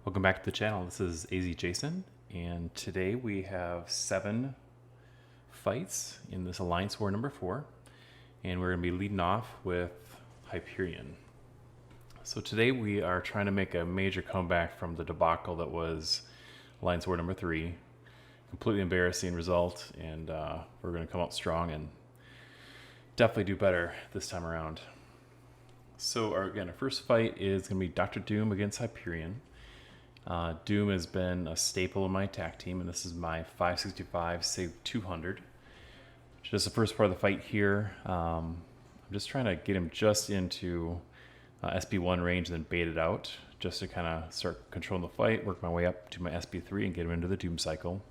Welcome back to the channel. This is AZJASON, and today we have 7 fights in this Alliance War number 4, and we're going to be leading off with Hyperion. So today we are trying to make a major comeback from the debacle that was Alliance War number 3. Completely embarrassing result, and we're going to come out strong and definitely do better this time around. So our first fight is going to be Dr. Doom against Hyperion. Doom has been a staple in my attack team, and this is my 565 save 200. Just the first part of the fight here. I'm just trying to get him just into SP1 range and then bait it out, just to kind of start controlling the fight, work my way up to my SP3 and get him into the Doom cycle.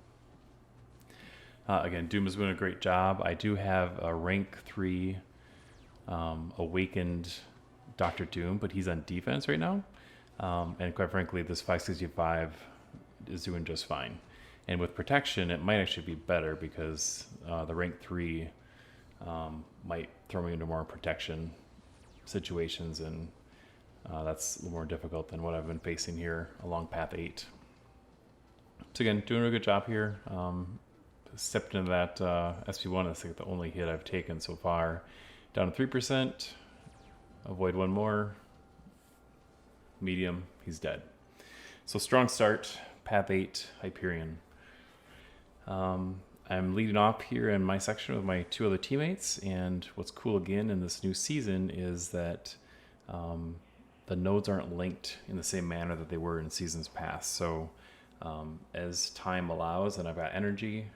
Again, Doom is doing a great job. I do have a rank 3 awakened Dr. Doom, but he's on defense right now. And quite frankly, this 565 is doing just fine. And with protection, it might actually be better because the rank 3 might throw me into more protection situations, and that's a little more difficult than what I've been facing here along path 8. So again, doing a good job here. Stepped into that SP1. That's like the only hit I've taken so far. Down to 3%. Avoid one more. Medium, he's dead. So strong start, path 8, Hyperion. I'm leading off here in my section with my 2 other teammates, and what's cool again in this new season is that the nodes aren't linked in the same manner that they were in seasons past. So as time allows and I've got energy,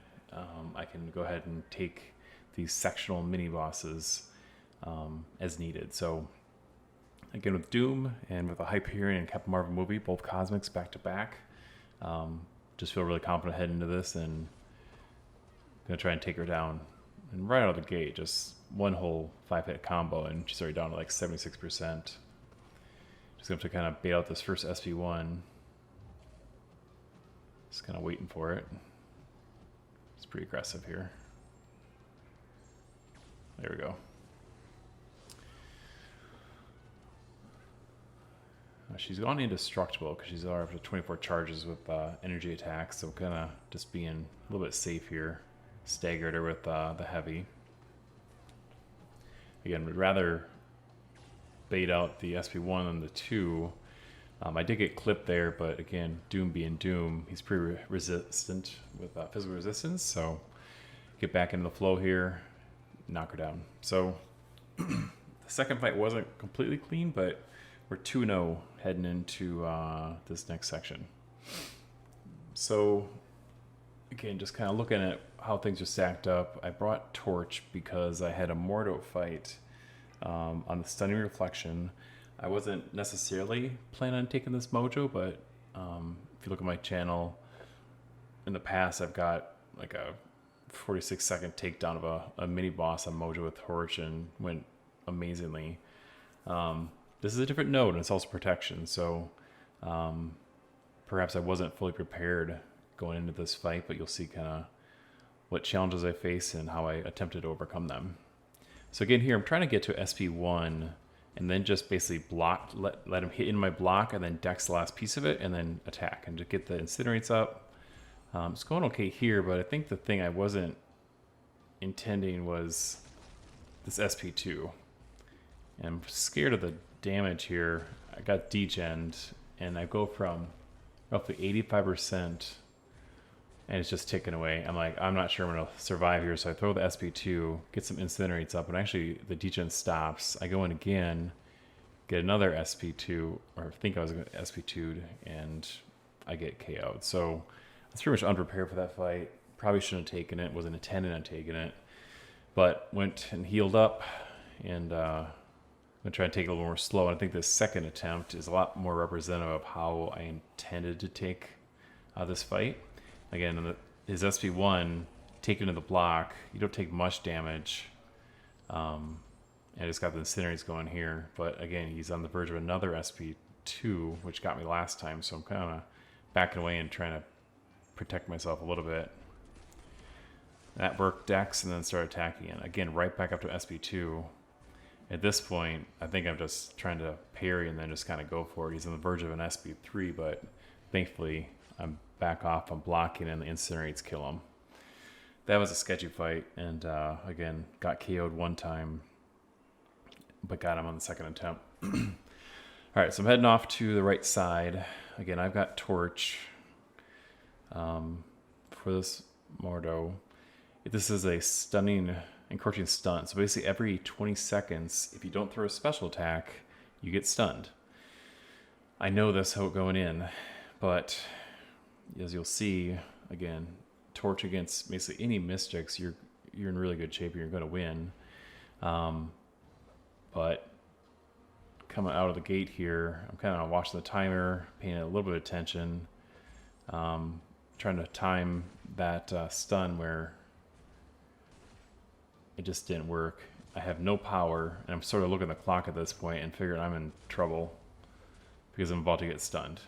I can go ahead and take these sectional mini bosses as needed. So again, with Doom and with the Hyperion and Captain Marvel movie, both Cosmics back to back, just feel really confident heading into this, and gonna try and take her down. And right out of the gate, just one whole 5-hit combo, and she's already down to like 76%. Just gonna have to kind of bait out this first SP1. Just kind of waiting for it. It's pretty aggressive here. There we go. She's gone indestructible because she's already up to 24 charges with energy attacks, so kind of just being a little bit safe here. Staggered her with the heavy. Again, would rather bait out the SP1 than the 2. I did get clipped there, but again, Doom being Doom, he's pretty resistant with physical resistance, so get back into the flow here, knock her down. So the second fight wasn't completely clean, but we're 2-0 heading into this next section. So again, just kind of looking at how things are stacked up. I brought Torch because I had a Mordo fight on the Stunning Reflection. I wasn't necessarily planning on taking this Mojo, but if you look at my channel, in the past I've got like a 46-second takedown of a mini boss on Mojo with Torch and went amazingly. This is a different node, and it's also protection, so perhaps I wasn't fully prepared going into this fight, but you'll see kind of what challenges I face and how I attempted to overcome them. So again, here I'm trying to get to SP1 and then just basically block, let him hit in my block, and then dex the last piece of it, and then attack, and to get the incinerates up. It's going okay here, but I think the thing I wasn't intending was this SP2. And I'm scared of the damage here. I got degened, and I go from roughly 85%, and it's just ticking away. I'm like, I'm not sure I'm gonna survive here, so I throw the SP2, get some incinerates up, and actually the degen stops. I go in again, get another SP2, or think I was gonna SP2'd, and I get KO'd. So I was pretty much unprepared for that fight. Probably shouldn't have taken it, wasn't intending on taking it, but went and healed up, and I'm going to try and take it a little more slow. And I think this second attempt is a lot more representative of how I intended to take this fight. Again, his SP1, taken to the block, you don't take much damage. And I just got the incinerates going here. But again, he's on the verge of another SP2, which got me last time. So I'm kind of backing away and trying to protect myself a little bit. That worked dex, and then start attacking it. Again, right back up to SP2. At this point, I think I'm just trying to parry and then just kind of go for it. He's on the verge of an SP3, but thankfully I'm back off, I'm blocking, and the incinerates kill him. That was a sketchy fight, and again, got KO'd one time, but got him on the second attempt. All right, so I'm heading off to the right side. Again, I've got Torch for this Mordo. This is a stunning, encroaching stun. So basically every 20 seconds, if you don't throw a special attack, you get stunned. I know this going in, but as you'll see, again, Torch against basically any mystics, you're in really good shape. You're going to win. But coming out of the gate here, I'm kind of watching the timer, paying a little bit of attention, trying to time that stun where it just didn't work. I have no power, and I'm sort of looking at the clock at this point and figuring I'm in trouble because I'm about to get stunned.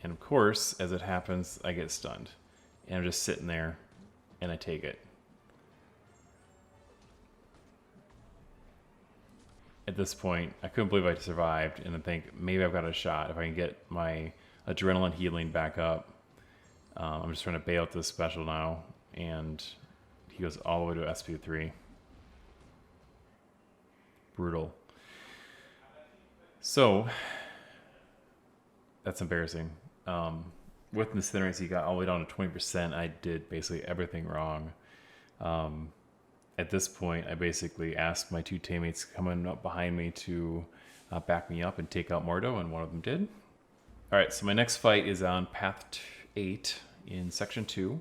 And of course, as it happens, I get stunned. And I'm just sitting there, and I take it. At this point, I couldn't believe I survived, and I think maybe I've got a shot if I can get my adrenaline healing back up. I'm just trying to bail out this special now, and he goes all the way to SP3. Brutal. So, that's embarrassing. With the Sentinel, he got all the way down to 20%. I did basically everything wrong. At this point, I basically asked my two teammates coming up behind me to back me up and take out Mordo, and one of them did. All right, so my next fight is on Path 8 in Section 2,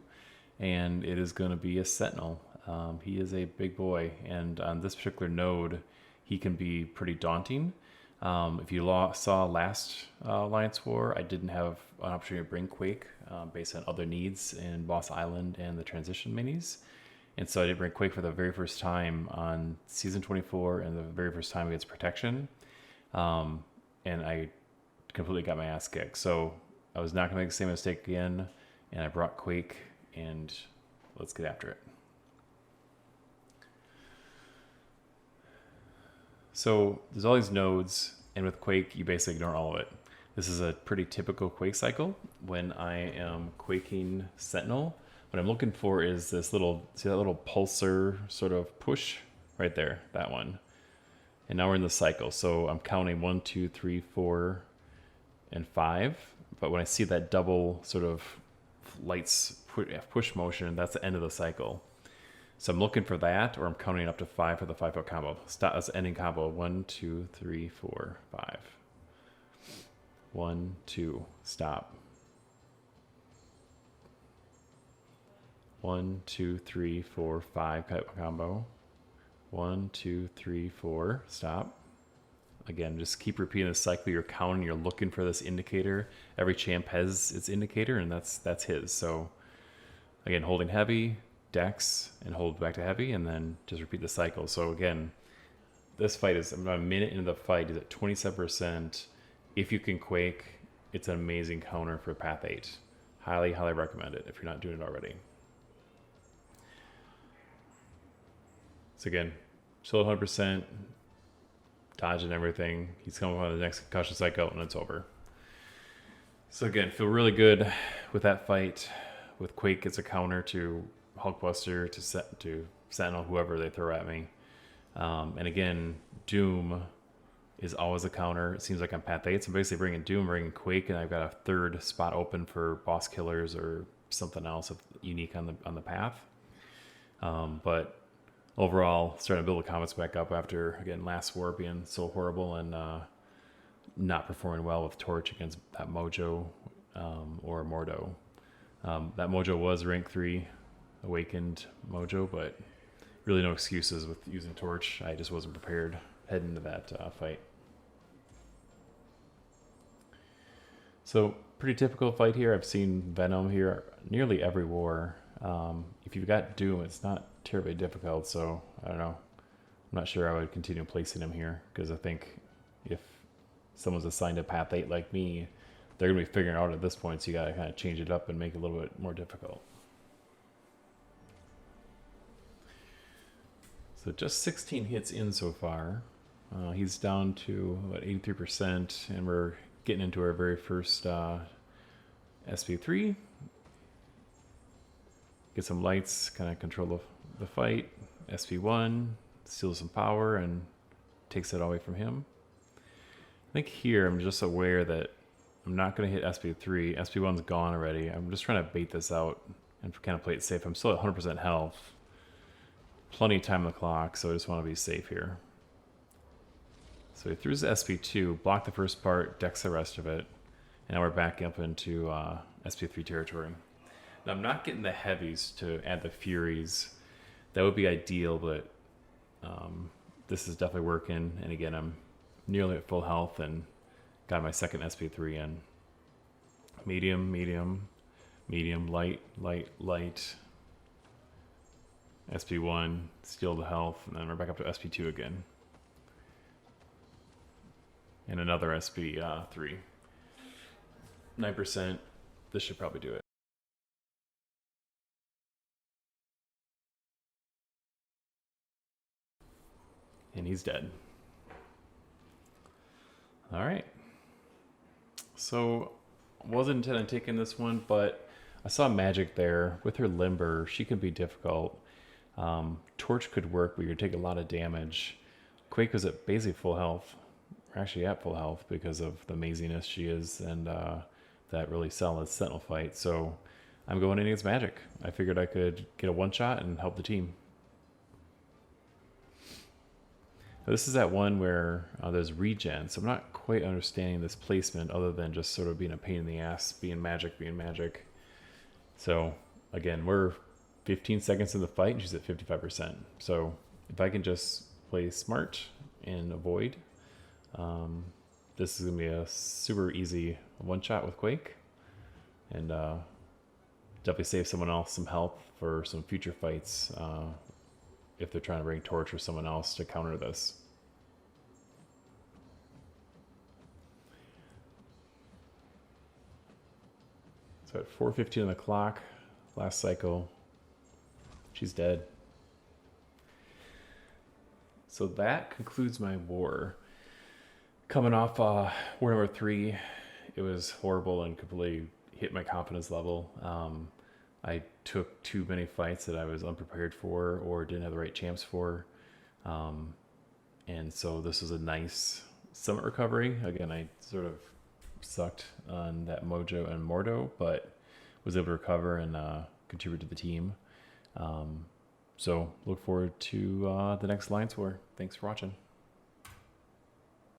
and it is going to be a Sentinel. He is a big boy, and on this particular node, he can be pretty daunting. If you saw last Alliance War, I didn't have an opportunity to bring Quake based on other needs in Boss Island and the transition minis. And so I did bring Quake for the very first time on Season 24 and the very first time against Protection. And I completely got my ass kicked. So I was not going to make the same mistake again. And I brought Quake, and let's get after it. So there's all these nodes, and with Quake, you basically ignore all of it. This is a pretty typical Quake cycle. When I am quaking Sentinel, what I'm looking for is this little, see that little pulsar sort of push right there, that one. And now we're in the cycle. So I'm counting 1, 2, 3, 4, and 5. But when I see that double sort of lights push motion, that's the end of the cycle. So I'm looking for that, or I'm counting up to 5 for the 5-foot combo. Stop, that's the ending combo. 1, 2, 3, 4, 5. 1, 2, stop. 1, 2, 3, 4, 5 combo. 1, 2, 3, 4, stop. Again, just keep repeating the cycle. You're counting, you're looking for this indicator. Every champ has its indicator, and that's his. So again, holding heavy, Dex, and hold back to heavy, and then just repeat the cycle. So again, this fight is about a minute into the fight, is at 27%. If you can Quake, it's an amazing counter for Path 8. Highly, highly recommend it if you're not doing it already. So again, still 100%, dodging everything. He's coming on the next concussion cycle, and it's over. So again, feel really good with that fight. With Quake, it's a counter to Hulkbuster, to Sentinel, whoever they throw at me. And again, Doom is always a counter. It seems like I'm Path 8, so I'm basically bringing Doom, bringing Quake, and I've got a third spot open for boss killers or something else unique on the path. But overall, starting to build the comments back up after, again, last war being so horrible and not performing well with Torch against that Mojo or Mordo. That Mojo was rank 3 awakened Mojo, but really no excuses with using Torch. I just wasn't prepared heading into that fight. So pretty typical fight here. I've seen Venom here nearly every war. If you've got Doom, it's not terribly difficult, so I don't know. I'm not sure I would continue placing him here, because I think if someone's assigned a Path 8 like me, they're going to be figuring out at this point, so you got to kind of change it up and make it a little bit more difficult. So just 16 hits in so far. He's down to about 83%, and we're getting into our very first SP3. Get some lights, kind of control the fight. SP1 steals some power and takes it away from him. I think here I'm just aware that I'm not going to hit SP3. SP1's gone already. I'm just trying to bait this out and kind of play it safe. I'm still at 100% health. Plenty of time on the clock, so I just want to be safe here. So he threw his SP2, blocked the first part, decks the rest of it, and now we're back up into SP3 territory. Now I'm not getting the heavies to add the furies. That would be ideal, but this is definitely working. And again, I'm nearly at full health and got my second SP3 in. Medium, medium, medium, light, light, light. SP1, steal the health, and then we're back up to SP2 again. And another SP3. 9%. This should probably do it. And he's dead. All right. So, wasn't intending on taking this one, but I saw Magik there. With her limber, she can be difficult. Torch could work, but you're taking a lot of damage. Quake was at basically full health. We're actually at full health because of the amaziness she is and that really solid Sentinel fight. So I'm going in against Magik. I figured I could get a one-shot and help the team. Now, this is that one where there's regen, so I'm not quite understanding this placement other than just sort of being a pain in the ass, being Magik. So again, we're 15 seconds in the fight and she's at 55%. So if I can just play smart and avoid, this is going to be a super easy one-shot with Quake. And definitely save someone else some health for some future fights if they're trying to bring Torch or someone else to counter this. So at 4:15 on the clock, last cycle, she's dead. So that concludes my war. Coming off war number 3, it was horrible and completely hit my confidence level. I took too many fights that I was unprepared for or didn't have the right champs for. And so this was a nice summit recovery. Again, I sort of sucked on that Mojo and Mordo, but was able to recover and contribute to the team. So look forward to the next Alliance War. Thanks for watching.